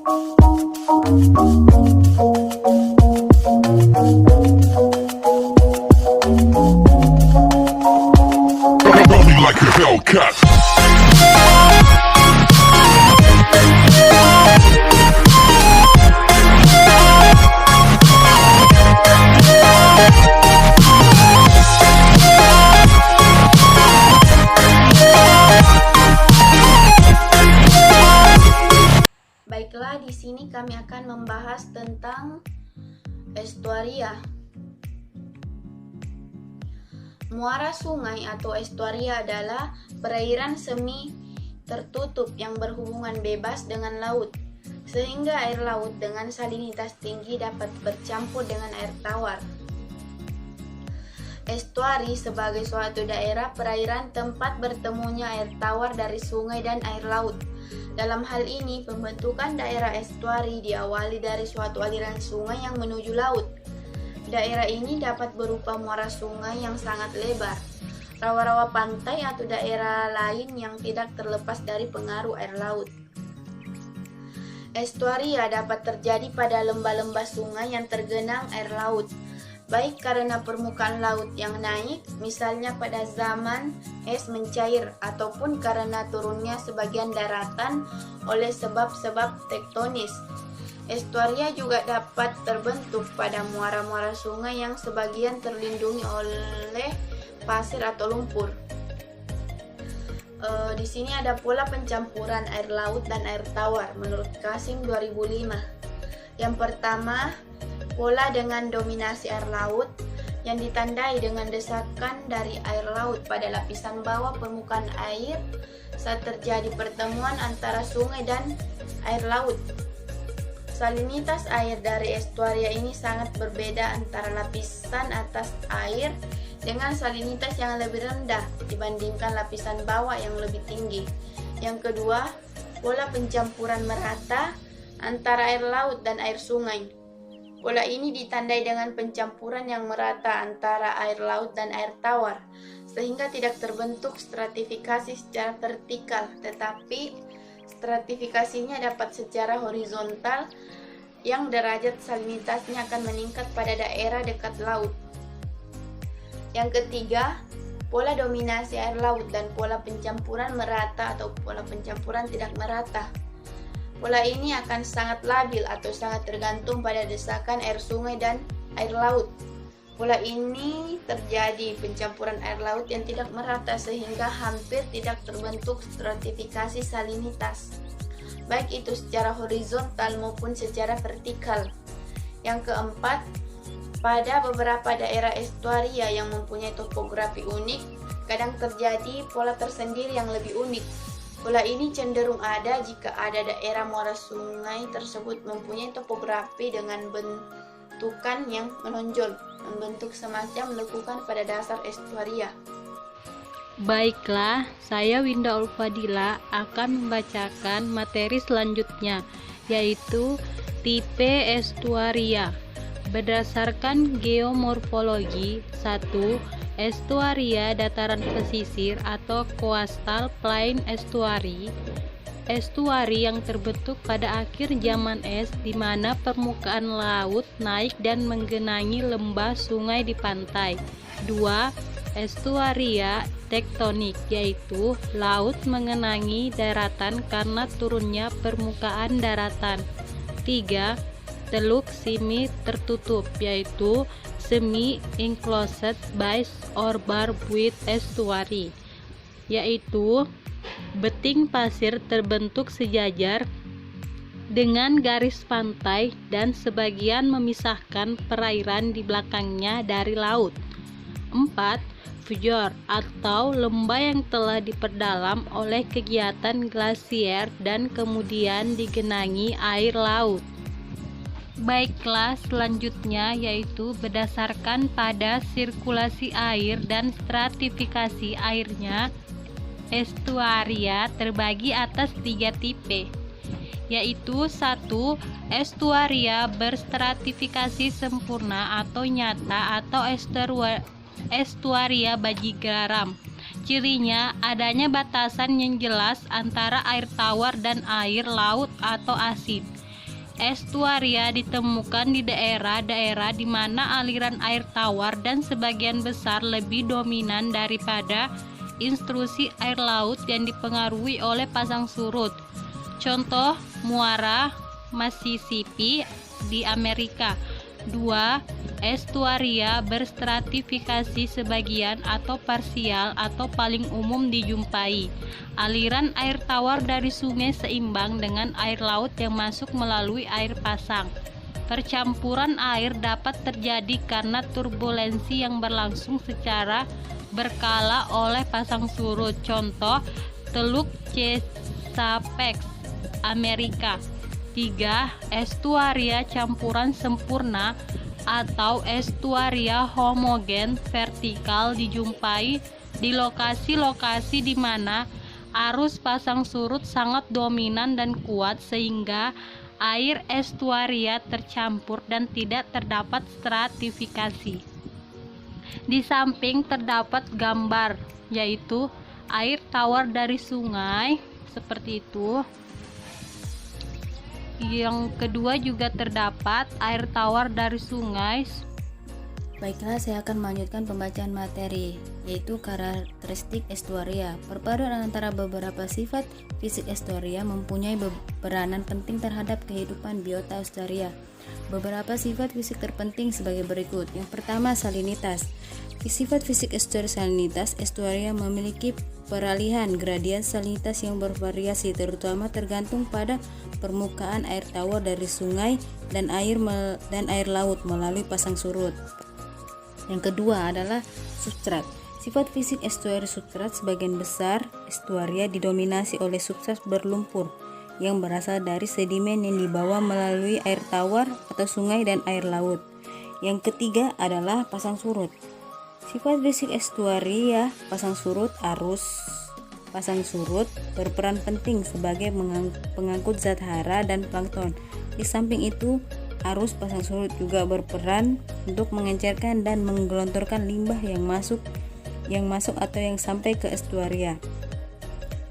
Rub me like a Hellcat. Baiklah, di sini kami akan membahas tentang estuaria. Muara sungai atau estuaria adalah perairan semi tertutup yang berhubungan bebas dengan laut, sehingga air laut dengan salinitas tinggi dapat bercampur dengan air tawar. Estuari sebagai suatu daerah perairan tempat bertemunya air tawar dari sungai dan air laut. Dalam hal ini, pembentukan daerah estuari diawali dari suatu aliran sungai yang menuju laut. Daerah ini dapat berupa muara sungai yang sangat lebar, rawa-rawa pantai atau daerah lain yang tidak terlepas dari pengaruh air laut. Estuaria dapat terjadi pada lembah-lembah sungai yang tergenang air laut, baik karena permukaan laut yang naik, misalnya pada zaman es mencair, ataupun karena turunnya sebagian daratan oleh sebab-sebab tektonis. Estuaria juga dapat terbentuk pada muara-muara sungai yang sebagian terlindungi oleh pasir atau lumpur. Di sini ada pola pencampuran air laut dan air tawar menurut Kasim 2005. Yang pertama, pola dengan dominasi air laut yang ditandai dengan desakan dari air laut pada lapisan bawah permukaan air saat terjadi pertemuan antara sungai dan air laut. Salinitas air dari estuaria ini sangat berbeda antara lapisan atas air dengan salinitas yang lebih rendah dibandingkan lapisan bawah yang lebih tinggi. Yang kedua, pola pencampuran merata antara air laut dan air sungai. Pola ini ditandai dengan pencampuran yang merata antara air laut dan air tawar, sehingga tidak terbentuk stratifikasi secara vertikal, tetapi stratifikasinya dapat secara horizontal yang derajat salinitasnya akan meningkat pada daerah dekat laut. Yang ketiga, pola dominasi air laut dan pola pencampuran merata atau pola pencampuran tidak merata. Pola ini akan sangat labil atau sangat tergantung pada desakan air sungai dan air laut. Pola ini terjadi pencampuran air laut yang tidak merata sehingga hampir tidak terbentuk stratifikasi salinitas, baik itu secara horizontal maupun secara vertikal. Yang keempat, pada beberapa daerah estuaria yang mempunyai topografi unik, kadang terjadi pola tersendiri yang lebih unik. Pola ini cenderung ada jika ada daerah muara sungai tersebut mempunyai topografi dengan bentukan yang menonjol, membentuk semacam lekukan pada dasar estuaria. Baiklah, saya Winda Ulfadila akan membacakan materi selanjutnya, yaitu tipe estuaria. Berdasarkan geomorfologi, 1. Estuaria dataran pesisir atau coastal plain estuary. Estuari yang terbentuk pada akhir zaman es di mana permukaan laut naik dan menggenangi lembah sungai di pantai. 2. Estuaria tektonik, yaitu laut mengenangi daratan karena turunnya permukaan daratan. 3. Teluk semi tertutup, yaitu semi-enclosed by or barbed estuary, yaitu beting pasir terbentuk sejajar dengan garis pantai dan sebagian memisahkan perairan di belakangnya dari laut. 4. Fjord atau lembah yang telah diperdalam oleh kegiatan glasier dan kemudian digenangi air laut. Baiklah, selanjutnya yaitu berdasarkan pada sirkulasi air dan stratifikasi airnya, estuaria terbagi atas 3 tipe, yaitu 1. Estuaria berstratifikasi sempurna atau nyata atau estuaria baji garam. Cirinya adanya batasan yang jelas antara air tawar dan air laut atau asin. estuaria ditemukan di daerah-daerah di mana aliran air tawar dan sebagian besar lebih dominan daripada intrusi air laut yang dipengaruhi oleh pasang surut. Contoh, muara Mississippi di Amerika. 2. Estuaria berstratifikasi sebagian atau parsial atau paling umum dijumpai. Aliran air tawar dari sungai seimbang dengan air laut yang masuk melalui air pasang. Percampuran air dapat terjadi karena turbulensi yang berlangsung secara berkala oleh pasang surut. Contoh, Teluk Chesapeake, Amerika. 3. Estuaria campuran sempurna atau estuaria homogen vertikal dijumpai di lokasi-lokasi di mana arus pasang surut sangat dominan dan kuat sehingga air estuaria tercampur dan tidak terdapat stratifikasi. Di samping terdapat gambar, yaitu air tawar dari sungai seperti itu. Yang kedua juga terdapat air tawar dari sungai. Baiklah, saya akan melanjutkan pembacaan materi, yaitu karakteristik estuaria. Perpaduan antara beberapa sifat fisik estuaria mempunyai peranan penting terhadap kehidupan biota estuaria. Beberapa sifat fisik terpenting sebagai berikut. Yang pertama, salinitas. Sifat fisik estuaria salinitas. Estuaria memiliki peralihan gradien salinitas yang bervariasi, terutama tergantung pada permukaan air tawar dari sungai dan air laut melalui pasang surut. Yang kedua adalah substrat. Sifat fisik estuaria substrat. Sebagian besar estuaria didominasi oleh substrat berlumpur yang berasal dari sedimen yang dibawa melalui air tawar atau sungai dan air laut. Yang ketiga adalah pasang surut. Sifat fisik estuaria pasang surut. Arus pasang surut berperan penting sebagai pengangkut zat hara dan plankton. Di samping itu, arus pasang surut juga berperan untuk mengencerkan dan menggelontorkan limbah yang masuk atau yang sampai ke estuaria.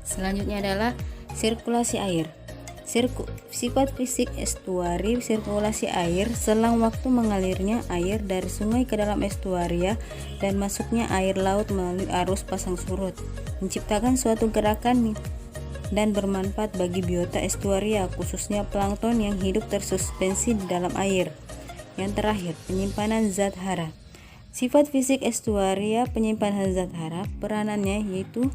Selanjutnya adalah sirkulasi air. Sifat fisik estuari sirkulasi air, selang waktu mengalirnya air dari sungai ke dalam estuaria dan masuknya air laut melalui arus pasang surut, menciptakan suatu gerakan dan bermanfaat bagi biota estuaria, khususnya plankton yang hidup tersuspensi di dalam air. Yang terakhir, penyimpanan zat hara. Sifat fisik estuaria penyimpanan zat hara, peranannya yaitu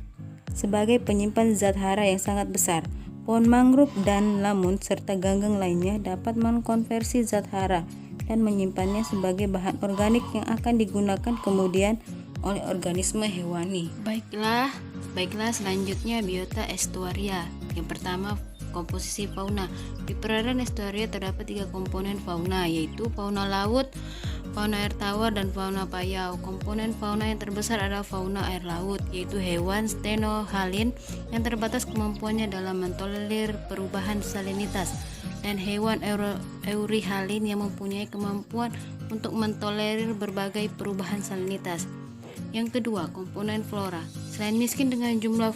sebagai penyimpan zat hara yang sangat besar. Pohon mangrove dan lamun serta ganggang lainnya dapat mengkonversi zat hara dan menyimpannya sebagai bahan organik yang akan digunakan kemudian oleh organisme hewani. Baiklah, selanjutnya biota estuaria. Yang pertama, komposisi fauna. Di perairan estuaria terdapat 3 komponen fauna, yaitu fauna laut, fauna air tawar, dan fauna payau. Komponen fauna yang terbesar adalah fauna air laut, yaitu hewan stenohalin yang terbatas kemampuannya dalam mentolerir perubahan salinitas, dan hewan eurihalin yang mempunyai kemampuan untuk mentolerir berbagai perubahan salinitas. Yang kedua, komponen flora. Selain miskin dengan jumlah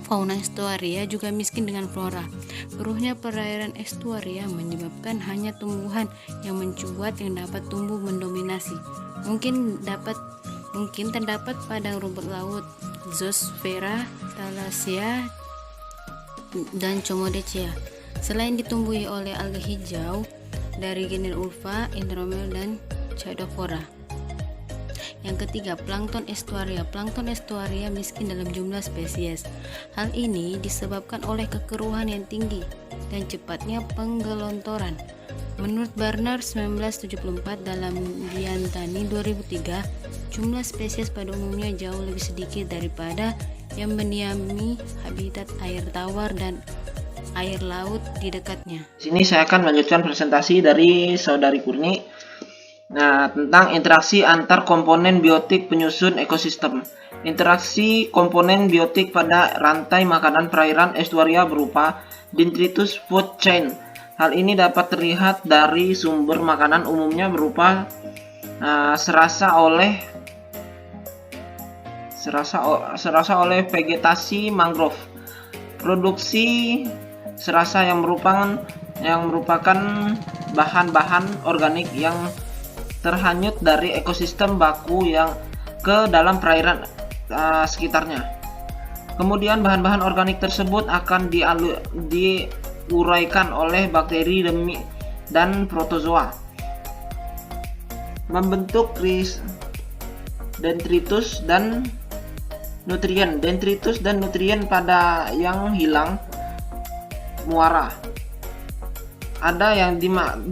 fauna estuaria juga miskin dengan flora. Keruhnya perairan estuaria menyebabkan hanya tumbuhan yang mencuat yang dapat tumbuh mendominasi. Mungkin terdapat padang rumput laut, Zoosphaera, Thalassia, dan Comodacea. Selain ditumbuhi oleh alga hijau dari genus Ulva, Intromel, dan Chaetophora. Yang ketiga, plankton estuaria. Plankton estuaria miskin dalam jumlah spesies. Hal ini disebabkan oleh kekeruhan yang tinggi dan cepatnya penggelontoran. Menurut Barnard 1974 dalam Biantani 2003, jumlah spesies pada umumnya jauh lebih sedikit daripada yang mendiami habitat air tawar dan air laut di dekatnya. Sini saya akan melanjutkan presentasi dari Saudari Kurni. Nah, tentang interaksi antar komponen biotik penyusun ekosistem. Interaksi komponen biotik pada rantai makanan perairan estuaria berupa detritus food chain. Hal ini dapat terlihat dari sumber makanan umumnya berupa serasa oleh vegetasi mangrove. Produksi serasa yang merupakan yang merupakan bahan-bahan organik yang terhanyut dari ekosistem baku yang ke dalam perairan sekitarnya. Kemudian bahan-bahan organik tersebut akan diuraikan oleh bakteri dan protozoa, membentuk detritus dan nutrien. Detritus dan nutrien pada yang hilang muara. Ada yang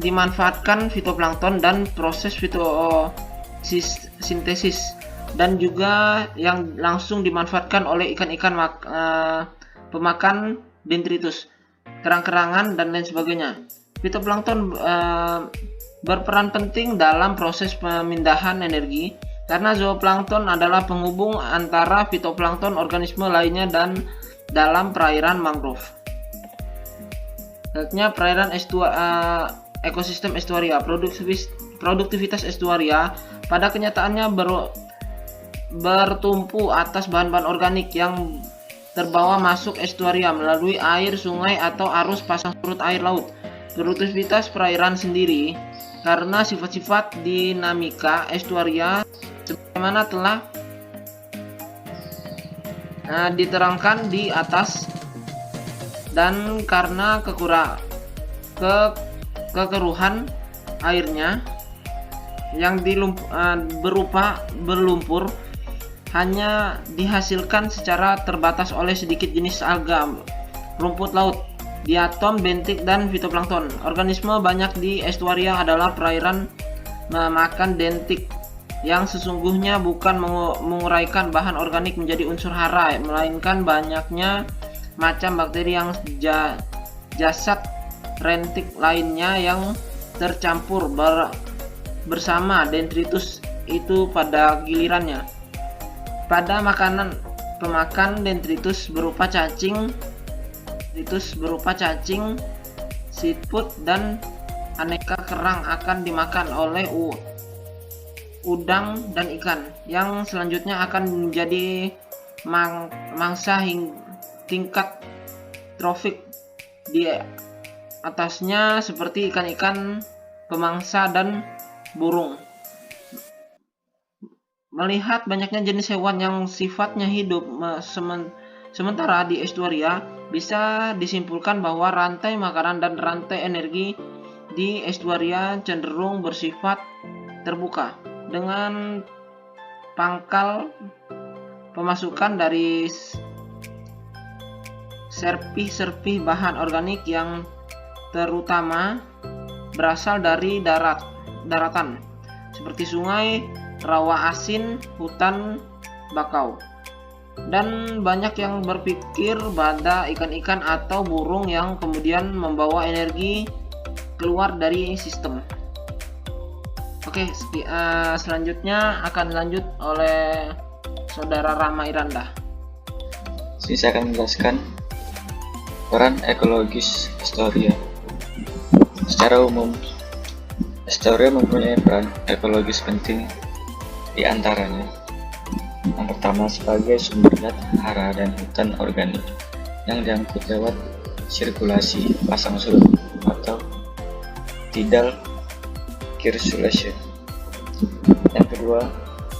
dimanfaatkan fitoplankton dan proses sintesis, dan juga yang langsung dimanfaatkan oleh ikan-ikan pemakan detritus, kerang-kerangan, dan lain sebagainya. Fitoplankton berperan penting dalam proses pemindahan energi karena zooplankton adalah penghubung antara fitoplankton organisme lainnya dan dalam perairan mangrove. Selanjutnya, perairan ekosistem estuaria. Produktivitas estuaria pada kenyataannya bertumpu atas bahan-bahan organik yang terbawa masuk estuaria melalui air sungai atau arus pasang surut air laut. Produktivitas perairan sendiri karena sifat-sifat dinamika estuaria sebagaimana telah diterangkan di atas, dan karena kekeruhan airnya yang berupa berlumpur hanya dihasilkan secara terbatas oleh sedikit jenis alga, rumput laut, diatom, bentik, dan fitoplankton. Organisme banyak di estuaria adalah perairan memakan dentik yang sesungguhnya bukan menguraikan bahan organik menjadi unsur hara, melainkan banyaknya macam bakteri yang jasad rentik lainnya yang tercampur bersama detritus itu pada gilirannya. Pada makanan pemakan detritus berupa cacing, siput, dan aneka kerang akan dimakan oleh udang dan ikan, yang selanjutnya akan menjadi mangsa tingkat trofik di atasnya seperti ikan-ikan pemangsa dan burung. Melihat banyaknya jenis hewan yang sifatnya hidup sementara di estuaria, bisa disimpulkan bahwa rantai makanan dan rantai energi di estuaria cenderung bersifat terbuka, dengan pangkal pemasukan dari serpih bahan organik yang terutama berasal dari daratan seperti sungai, rawa asin, hutan bakau, dan banyak yang berpikir pada ikan-ikan atau burung yang kemudian membawa energi keluar dari sistem. Oke, selanjutnya akan lanjut oleh Saudara Rama Iranda. Saya akan menjelaskan peran ekologis estuaria. Secara umum, estuaria mempunyai peran ekologis penting, di antaranya yang pertama sebagai sumber zat hara dan hutan organik yang diangkut lewat sirkulasi pasang surut atau tidal circulation. Yang kedua,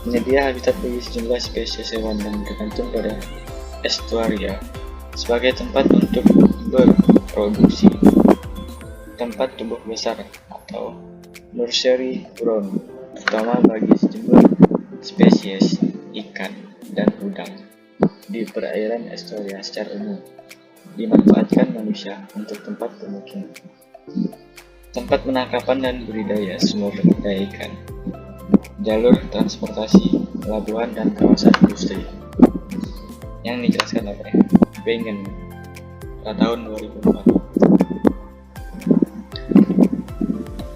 menyedia habitat bagi sejumlah spesies hewan yang bergantung pada estuaria sebagai tempat untuk berproduksi, tempat tumbuh besar atau nursery ground, terutama bagi sejumlah spesies ikan dan udang di perairan estuaria. Secara umum dimanfaatkan manusia untuk tempat pemukiman, tempat penangkapan dan budidaya sumber daya ikan, jalur transportasi, pelabuhan, dan kawasan industri, yang dijelaskan oleh Wengen pada tahun 2004.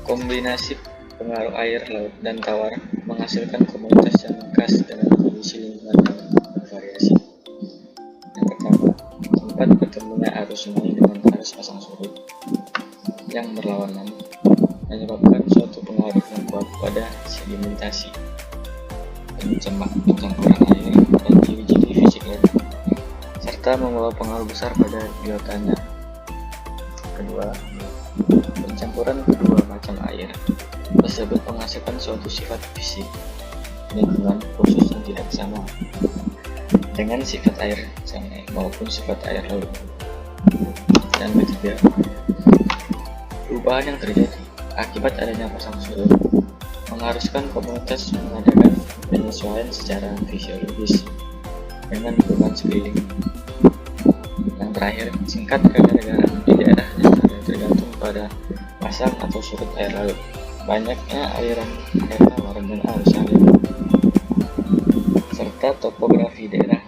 Kombinasi pengaruh air, laut, dan tawar menghasilkan komunitas yang khas dengan kondisi lingkungan yang bervariasi. Yang pertama, tempat bertemunya arus sungai dengan arus pasang surut yang berlawanan menyebabkan suatu pengaruh yang kuat pada sedimentasi, pencampuran air, dan ciri-ciri fisik lain, serta membawa pengaruh besar pada biotanya. Kedua, Pencampuran kedua macam air tersebut menghasilkan suatu sifat fisik lingkungan khusus yang tidak sama dengan sifat air sungai maupun sifat air laut. Dan ketiga, perubahan yang terjadi akibat adanya pasang surut mengharuskan komunitas mengadakan penyesuaian secara fisiologis dengan lingkungan sekeliling. Yang terakhir, singkat keanekaragaman di daerah yang tergantung pada pasang atau surut air laut, banyaknya aliran air tawar dan arus air, serta topografi daerah